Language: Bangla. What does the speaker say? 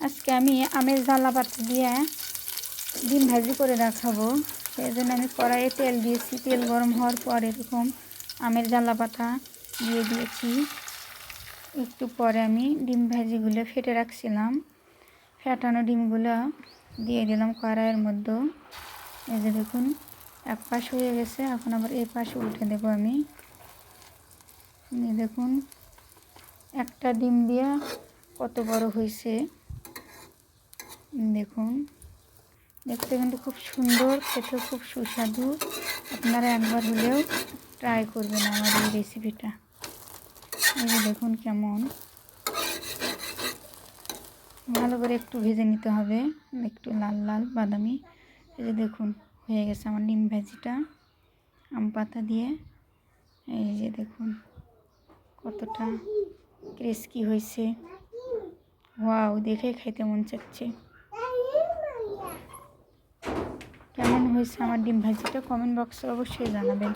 আজকে আমি আমের জ্বালা পাতা দিয়ে ডিম ভাজি করে দেখাবো। সেই জন্য আমি কড়াইয়ে তেল দিয়েছি। তেল গরম হওয়ার পর এরকম আমের জ্বালা পাতা দিয়ে দিয়েছি। একটু পরে আমি ডিম ভাজিগুলো ফেটে রাখছিলাম, ফেটানো ডিমগুলো দিয়ে দিলাম কড়াইয়ের মধ্যে। এই যে দেখুন এক পাশ হয়ে গেছে, এখন আবার এই পাশে উঠে দেবো আমি। দেখুন একটা ডিম দিয়ে কত বড় হয়েছে দেখুন। দেখতে কিন্তু খুব সুন্দর, খেতে খুব সুস্বাদু। আপনারা একবার হলেও ট্রাই করবেন আমার এই রেসিপিটা। এই যে দেখুন কেমন ভালো করে একটু ভেজে নিতে হবে, একটু লাল লাল বাদামি। এই যে দেখুন হয়ে গেছে আমার ডিম ভাজিটা আম পাতা দিয়ে। এই যে দেখুন কতটা ক্রিস্পি হয়েছে। ওয়াও, দেখে খাইতে মন চাচ্ছে। কেমন হয়েছে আমার ডিম ভাজিটা কমেন্ট বক্সে অবশ্যই জানাবেন।